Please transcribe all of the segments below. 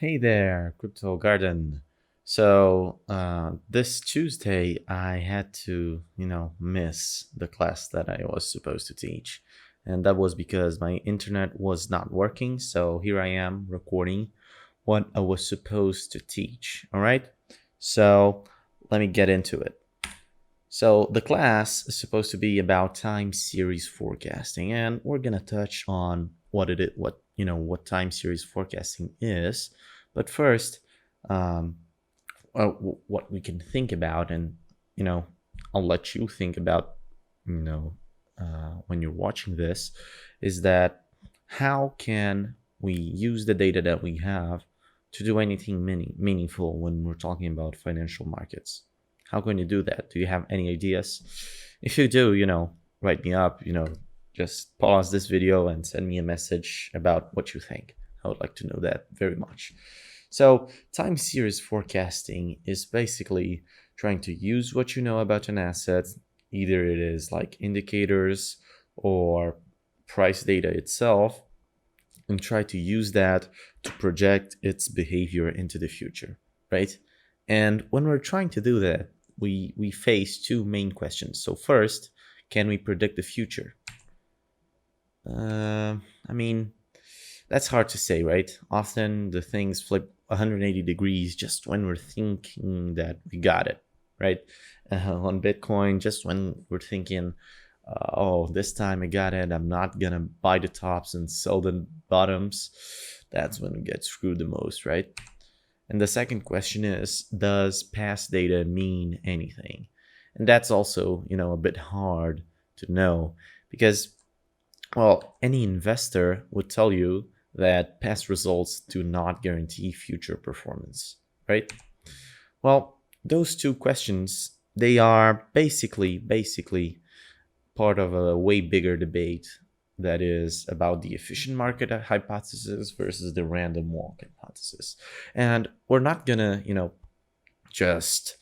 Hey there, Crypto Garden. This Tuesday I had to, miss the class that I was supposed to teach. And that was because my internet was not working. So here I am recording what I was supposed to teach. All right. So let me get into it. So the class is supposed to be about time series forecasting, and we're gonna touch on what time series forecasting is. But first, um, what we can think about, and you know, I'll let you think about, when you're watching this, is that how can we use the data that we have to do anything meaningful when we're talking about financial markets? How can you do that? Do you have any ideas? If you do, write me up, just pause this video and send me a message about what you think. I would like to know that very much. So, time series forecasting is basically trying to use what you know about an asset, either it is like indicators or price data itself, and try to use that to project its behavior into the future, right? And when we're trying to do that, we face two main questions. So first, can we predict the future? I mean, that's hard to say, right? Often the things flip 180 degrees just when we're thinking that we got it, right? On Bitcoin, just when we're thinking, oh, this time I got it, I'm not gonna buy the tops and sell the bottoms, that's when we get screwed the most, right? And the second question is, does past data mean anything? And that's also, a bit hard to know because, well, any investor would tell you that past results do not guarantee future performance, right? Well, those two questions, they are basically part of a way bigger debate that is about the efficient market hypothesis versus the random walk hypothesis. And we're not gonna, just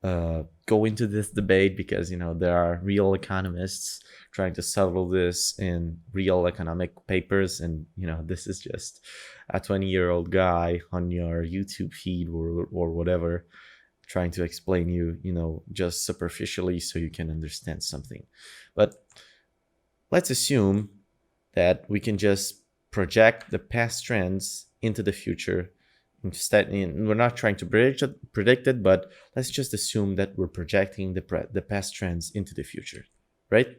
go into this debate because there are real economists trying to settle this in real economic papers, and this is just a 20-year-old guy on your YouTube feed or whatever trying to explain you just superficially so you can understand something. But let's assume that we can just project the past trends into the future. Instead, we're not trying to predict it, but let's just assume that we're projecting the past trends into the future, right?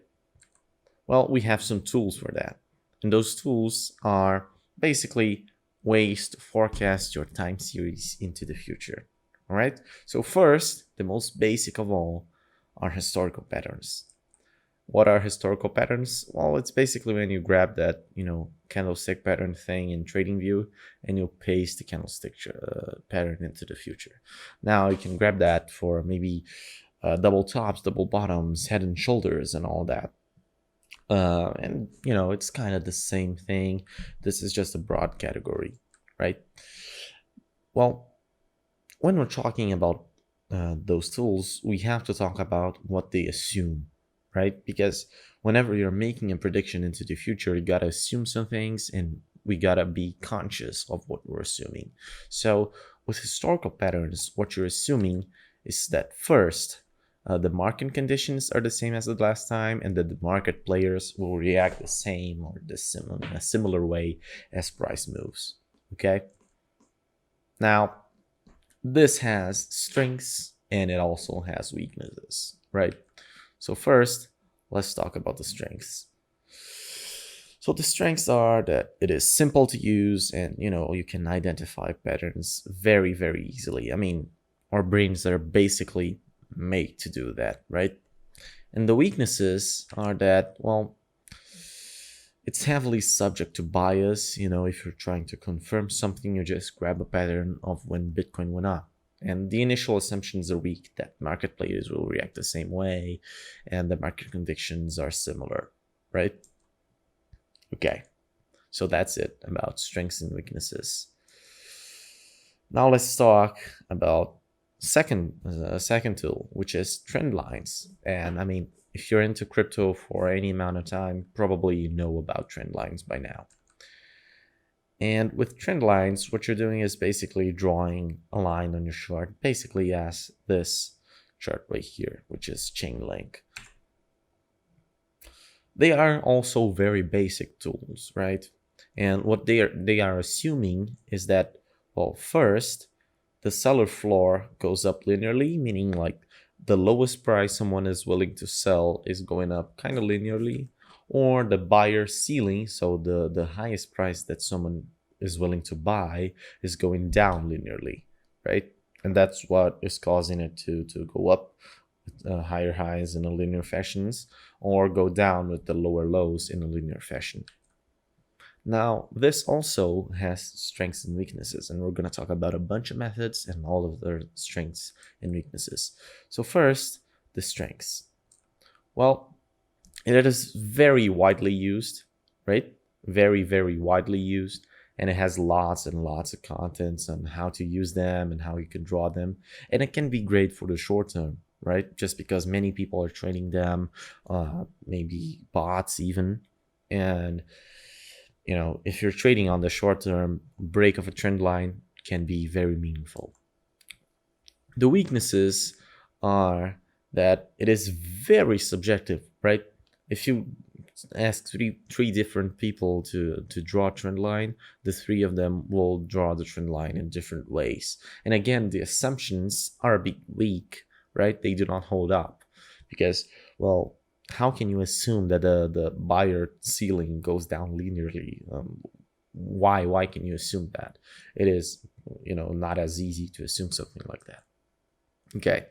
Well, we have some tools for that. And those tools are basically ways to forecast your time series into the future. All right. So, first, the most basic of all are historical patterns. What are historical patterns? Well, it's basically when you grab that, candlestick pattern thing in TradingView and you paste the candlestick pattern into the future. Now you can grab that for maybe double tops, double bottoms, head and shoulders, and all that. And it's kind of the same thing. This is just a broad category, right? Well, when we're talking about those tools, we have to talk about what they assume, right? Because whenever you're making a prediction into the future, you gotta assume some things, and we gotta be conscious of what we're assuming. So with historical patterns, what you're assuming is that first, the market conditions are the same as the last time, and that the market players will react the same or in a similar way as price moves. Okay. Now, this has strengths and it also has weaknesses, right? So first, let's talk about the strengths. So the strengths are that it is simple to use, and you can identify patterns very, very easily. I mean, our brains are basically made to do that, right? And the weaknesses are that, well, it's heavily subject to bias. If you're trying to confirm something, you just grab a pattern of when Bitcoin went up. And the initial assumptions are weak that market players will react the same way and the market conditions are similar, right? Okay, so that's it about strengths and weaknesses. Now let's talk about second tool, which is trend lines. And I mean, if you're into crypto for any amount of time, probably you know about trend lines by now. And with trend lines, what you're doing is basically drawing a line on your chart, basically as this chart right here, which is chain link. They are also very basic tools, right? And what they are assuming is that, well, first, the seller floor goes up linearly, meaning like the lowest price someone is willing to sell is going up kind of linearly, or the buyer ceiling, so the highest price that someone is willing to buy is going down linearly, right? And that's what is causing it to go up higher highs in a linear fashions, or go down with the lower lows in a linear fashion. Now, this also has strengths and weaknesses, and we're going to talk about a bunch of methods and all of their strengths and weaknesses. So first, the strengths. Well, it is very widely used, right? Very, very widely used, and it has lots and lots of contents on how to use them and how you can draw them. And it can be great for the short term, right? Just because many people are trading them, maybe bots even. And if you're trading on the short term, break of a trend line can be very meaningful. The weaknesses are that it is very subjective, right? If you ask three different people to draw a trend line, the three of them will draw the trend line in different ways. And again, the assumptions are a bit weak, right? They do not hold up because, well, how can you assume that the buyer ceiling goes down linearly? Why can you assume that? It is not as easy to assume something like that. Okay,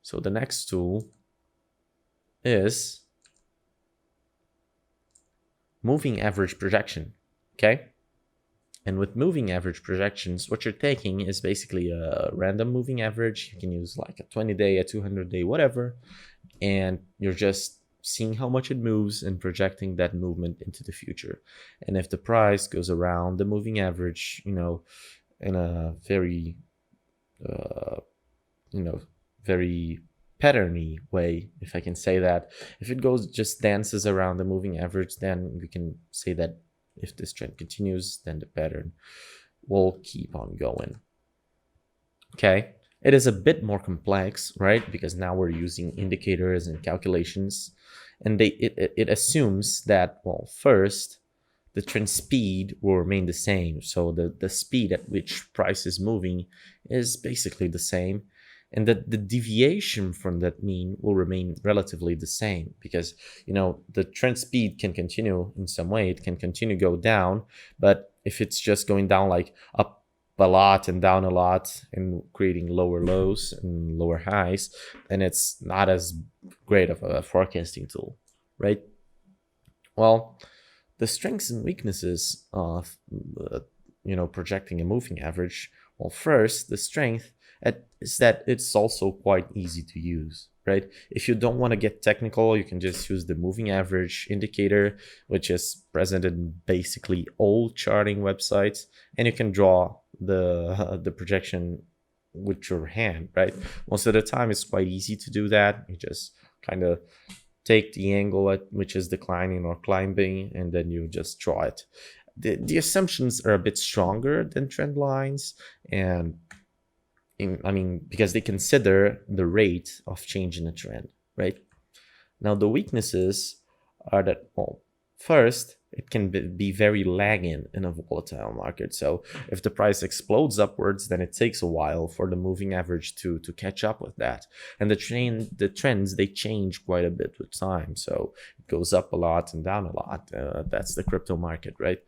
so the next tool is moving average projection. Okay, and with moving average projections, what you're taking is basically a random moving average. You can use like a 20-day, a 200-day, whatever, and you're just seeing how much it moves and projecting that movement into the future. And if the price goes around the moving average, in a very very patterny way, if I can say that, if it goes just dances around the moving average, then we can say that if this trend continues, then the pattern will keep on going. Okay, it is a bit more complex, right? Because now we're using indicators and calculations, and it assumes that, well, first, the trend speed will remain the same. So the speed at which price is moving is basically the same. And that the deviation from that mean will remain relatively the same, because the trend speed can continue in some way. It can continue to go down, but if it's just going down like up a lot and down a lot and creating lower lows and lower highs, then it's not as great of a forecasting tool, right? Well, the strengths and weaknesses of projecting a moving average. Well, first, the strength is that it's also quite easy to use, right? If you don't want to get technical, you can just use the moving average indicator, which is present in basically all charting websites, and you can draw the projection with your hand, right? Most of the time, it's quite easy to do that. You just kind of take the angle at which is declining or climbing, and then you just draw it. The assumptions are a bit stronger than trend lines, and because they consider the rate of change in a trend, right? Now, the weaknesses are that, well, first, it can be very lagging in a volatile market. So if the price explodes upwards, then it takes a while for the moving average to catch up with that. And the trends, they change quite a bit with time. So it goes up a lot and down a lot. That's the crypto market, right?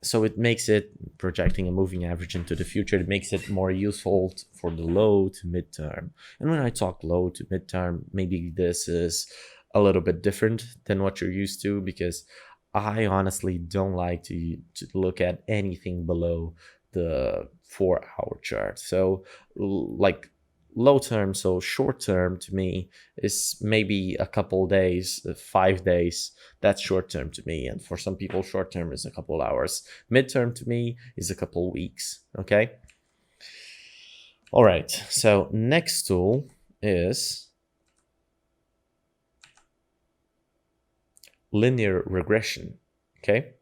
So it makes it, projecting a moving average into the future, it makes it more useful for the low to midterm. And when I talk low to midterm, maybe this is a little bit different than what you're used to, because I honestly don't like to look at anything below the 4-hour chart. So like low term, so short term to me is maybe a couple days, 5 days. That's short term to me. And for some people, short term is a couple hours. Midterm to me is a couple weeks. Okay. All right. So next tool is linear regression. Okay.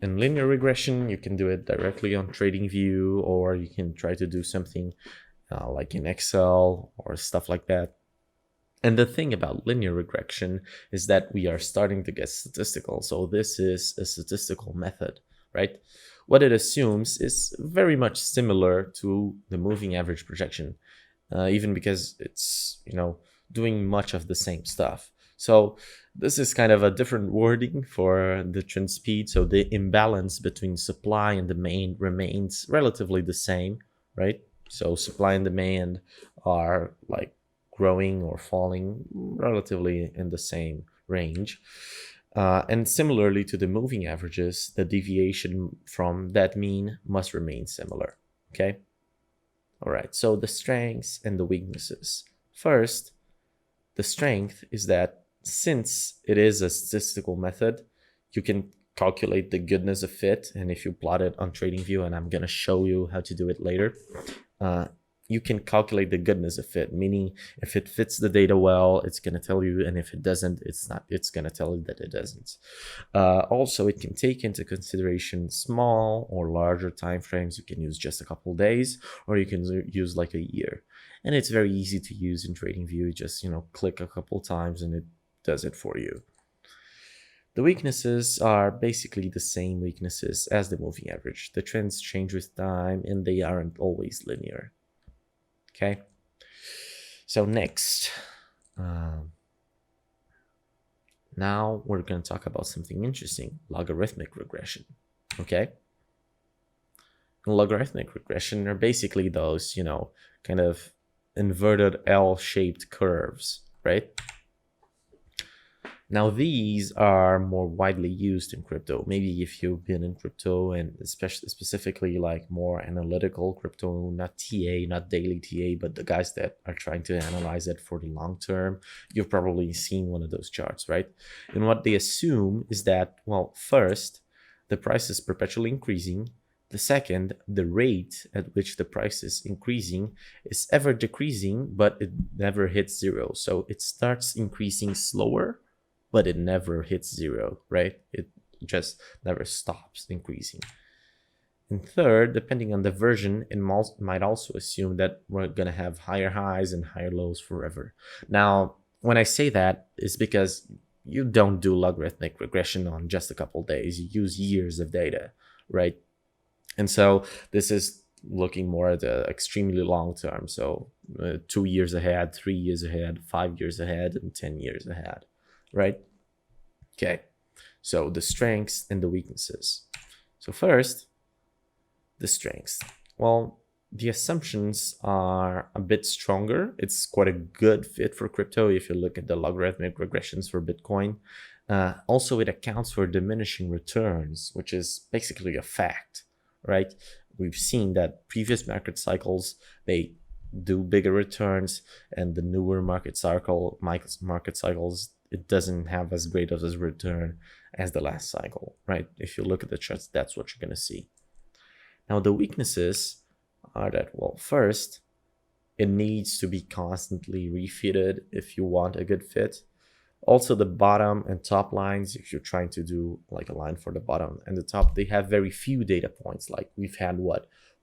in linear regression, you can do it directly on TradingView, or you can try to do something like in Excel or stuff like that. And the thing about linear regression is that we are starting to get statistical. So this is a statistical method, right? What it assumes is very much similar to the moving average projection, even because it's, doing much of the same stuff. So this is kind of a different wording for the trend speed. So the imbalance between supply and demand remains relatively the same, right? So supply and demand are like growing or falling relatively in the same range. And similarly to the moving averages, the deviation from that mean must remain similar, okay? All right, so the strengths and the weaknesses. First, the strength is that since it is a statistical method, you can calculate the goodness of fit. And if you plot it on TradingView, and I'm going to show you how to do it later, you can calculate the goodness of fit, meaning if it fits the data well, it's going to tell you, and if it doesn't, it's going to tell you that it doesn't. Also, it can take into consideration small or larger time frames. You can use just a couple of days, or you can use like a year. And it's very easy to use in TradingView. Just, click a couple times and it does it for you. The weaknesses are basically the same weaknesses as the moving average. The trends change with time and they aren't always linear. Okay, so next, now we're going to talk about something interesting, logarithmic regression. Okay, logarithmic regression are basically those, kind of inverted L-shaped curves, right? Now, these are more widely used in crypto. Maybe if you've been in crypto, and especially specifically like more analytical crypto, not TA, not daily TA, but the guys that are trying to analyze it for the long term, you've probably seen one of those charts, right? And what they assume is that, well, first, the price is perpetually increasing. The second, the rate at which the price is increasing is ever decreasing, but it never hits zero. So it starts increasing slower, but it never hits zero, right? It just never stops increasing. And third, depending on the version, it might also assume that we're going to have higher highs and higher lows forever. Now, when I say that, it's because you don't do logarithmic regression on just a couple of days. You use years of data, right? And so this is looking more at the extremely long term. So 2 years ahead, 3 years ahead, 5 years ahead, and 10 years ahead. Right? Okay, so the strengths and the weaknesses. So first, the strengths. Well, the assumptions are a bit stronger. It's quite a good fit for crypto if you look at the logarithmic regressions for Bitcoin. Also, it accounts for diminishing returns, which is basically a fact, right? We've seen that previous market cycles, they do bigger returns, and the newer market cycles, it doesn't have as great of a return as the last cycle, right? If you look at the charts, that's what you're going to see. Now, the weaknesses are that, well, first, it needs to be constantly refitted if you want a good fit. Also, the bottom and top lines, if you're trying to do like a line for the bottom and the top, they have very few data points. Like we've had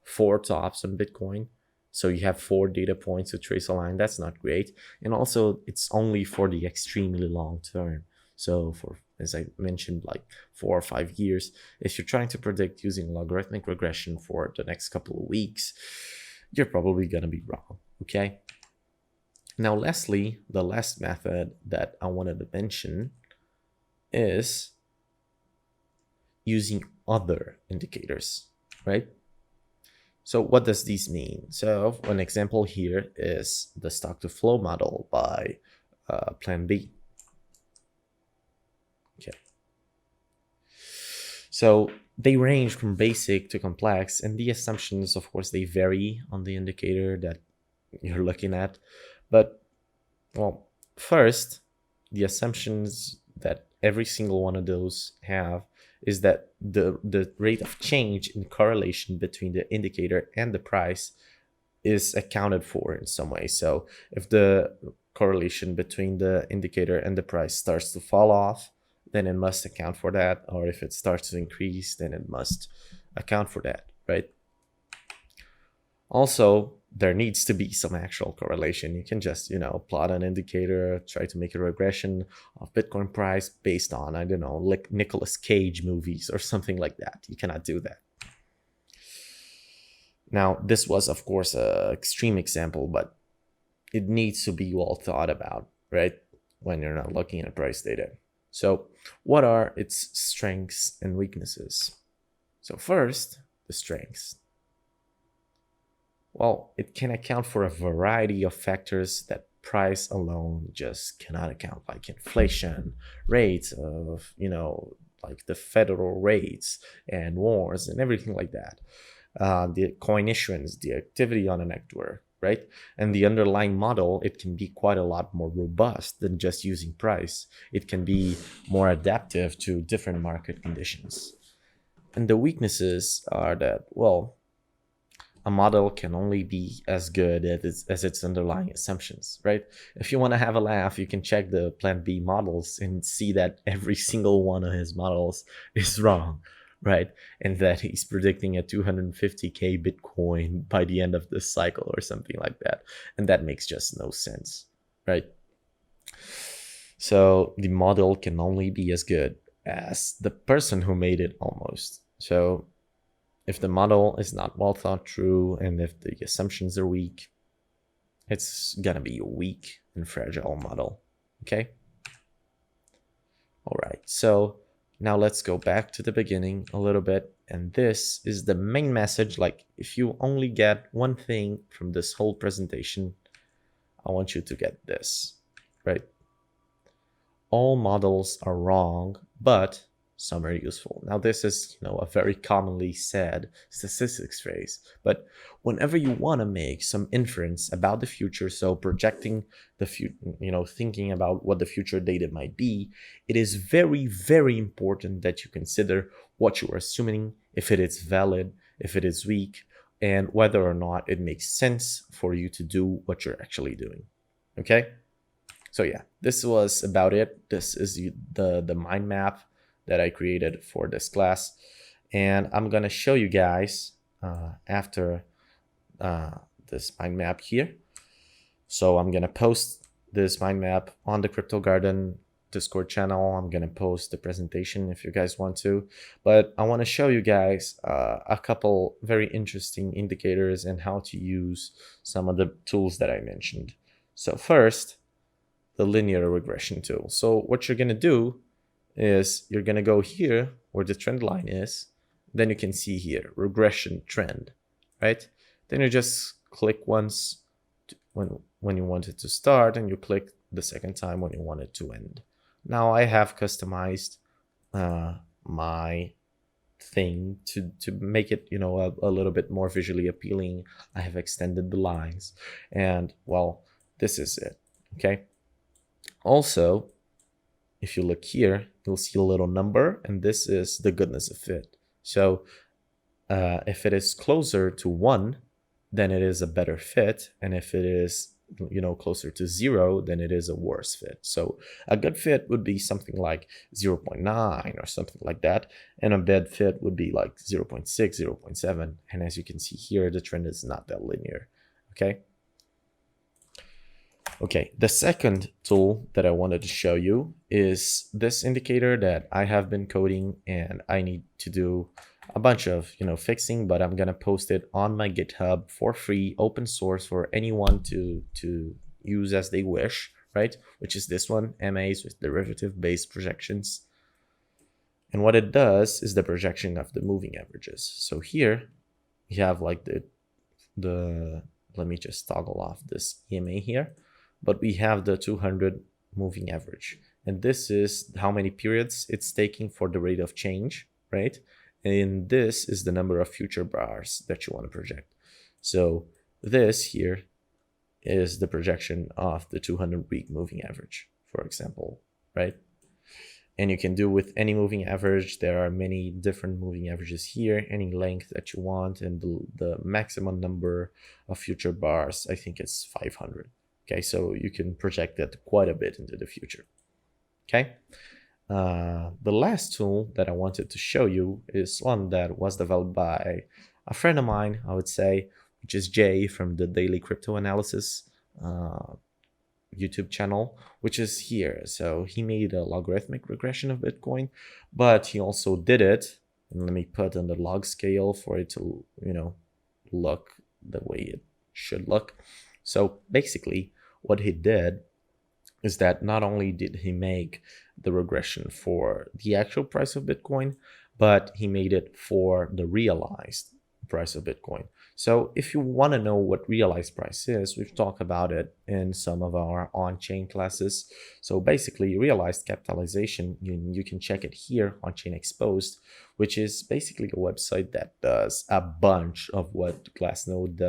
4 tops on Bitcoin. So you have 4 data points to trace a line. That's not great. And also, it's only for the extremely long term. So for, as I mentioned, like 4 or 5 years, if you're trying to predict using logarithmic regression for the next couple of weeks, you're probably going to be wrong, okay? Now, lastly, the last method that I wanted to mention is using other indicators, right? So what does this mean? So an example here is the stock to flow model by Plan B. Okay. So they range from basic to complex, and the assumptions, of course, they vary on the indicator that you're looking at. But, well, first, the assumptions that every single one of those have is that the rate of change in correlation between the indicator and the price is accounted for in some way. So if the correlation between the indicator and the price starts to fall off, then it must account for that. Or if it starts to increase, then it must account for that, right? Also, there needs to be some actual correlation. You can just, plot an indicator, try to make a regression of Bitcoin price based on, I don't know, like Nicolas Cage movies or something like that. You cannot do that. Now, this was, of course, an extreme example, but it needs to be well thought about, right? When you're not looking at price data. So what are its strengths and weaknesses? So first, the strengths. Well, it can account for a variety of factors that price alone just cannot account, like inflation, rates of, like the federal rates and wars and everything like that. The coin issuance, the activity on a network, right? And the underlying model, it can be quite a lot more robust than just using price. It can be more adaptive to different market conditions. And the weaknesses are that, well, a model can only be as good as its underlying assumptions, right? If you want to have a laugh, you can check the Plan B models and see that every single one of his models is wrong, right? And that he's predicting a 250K Bitcoin by the end of this cycle or something like that. And that makes just no sense, right? So the model can only be as good as the person who made it almost. So if the model is not well thought through and if the assumptions are weak, it's gonna be a weak and fragile model, okay? All right, so now let's go back to the beginning a little bit. And this is the main message. Like, if you only get one thing from this whole presentation, I want you to get this, right? All models are wrong, but some are useful. Now, this is, a very commonly said statistics phrase, but whenever you want to make some inference about the future, so projecting the future, thinking about what the future data might be, it is very, very important that you consider what you are assuming, if it is valid, if it is weak, and whether or not it makes sense for you to do what you're actually doing. Okay? So yeah, this was about it. This is the mind map that I created for this class. And I'm going to show you guys after this mind map here. So I'm going to post this mind map on the Crypto Garden Discord channel. I'm going to post the presentation if you guys want to. But I want to show you guys a couple very interesting indicators and how to use some of the tools that I mentioned. So first, the linear regression tool. So what you're going to do is you're going to go here where the trend line is. Then you can see here, regression trend, right? Then you just click once when you want it to start, and you click the second time when you want it to end. Now I have customized my thing to make it, a little bit more visually appealing. I have extended the lines, and well, this is it, okay? Also, if you look here, you'll see a little number, and this is the goodness of fit. So if it is closer to 1, then it is a better fit. And if it is, closer to 0, then it is a worse fit. So a good fit would be something like 0.9 or something like that. And a bad fit would be like 0.6, 0.7. And as you can see here, the trend is not that linear, okay? Okay, the second tool that I wanted to show you is this indicator that I have been coding, and I need to do a bunch of, fixing, but I'm going to post it on my GitHub for free, open source for anyone to use as they wish, right? Which is this one, MAs with derivative-based projections. And what it does is the projection of the moving averages. So here you have like the let me just toggle off this EMA here. But we have the 200 moving average. And this is how many periods it's taking for the rate of change, right? And this is the number of future bars that you want to project. So this here is the projection of the 200-week moving average, for example, right? And you can do with any moving average. There are many different moving averages here, any length that you want. And the maximum number of future bars, I think it's 500. Okay, so you can project that quite a bit into the future. Okay, The last tool that I wanted to show you is one that was developed by a friend of mine, I would say, which is Jay from the Daily Crypto Analysis YouTube channel, which is here. So he made a logarithmic regression of Bitcoin, but he also did it. And let me put on the log scale for it to, look the way it should look. So basically, what he did is that not only did he make the regression for the actual price of Bitcoin, but he made it for the realized price of Bitcoin. So if you want to know what realized price is, we've talked about it in some of our on-chain classes. So basically, realized capitalization, you can check it here on Chain Exposed, which is basically a website that does a bunch of what Glassnode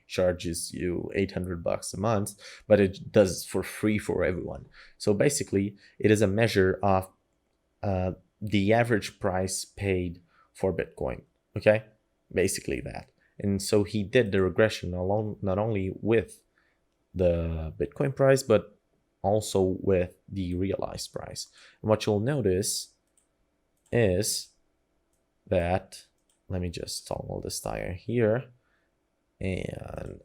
charges you $800 a month, but it does for free for everyone. So basically, it is a measure of the average price paid for Bitcoin. Okay, basically that. And so he did the regression alone, not only with the Bitcoin price, but also with the realized price. And what you'll notice is that, let me just toggle this tire here, and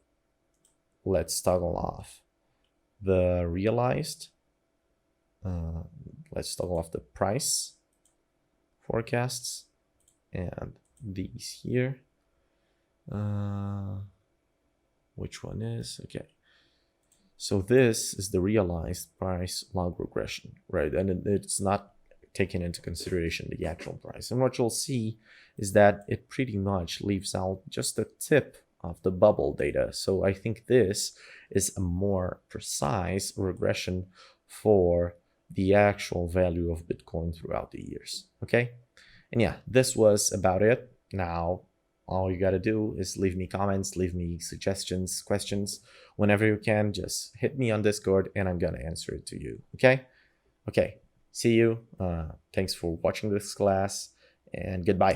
let's toggle off the realized. Let's toggle off the price forecasts and these here. Which one is okay? So this is the realized price log regression, right? And it's not taking into consideration the actual price. And what you'll see is that it pretty much leaves out just the tip of the bubble data. So I think this is a more precise regression for the actual value of Bitcoin throughout the years. Okay. And yeah, this was about it. Now, all you got to do is leave me comments, leave me suggestions, questions. Whenever you can, just hit me on Discord and I'm going to answer it to you. Okay? Okay. See you. Thanks for watching this class and goodbye.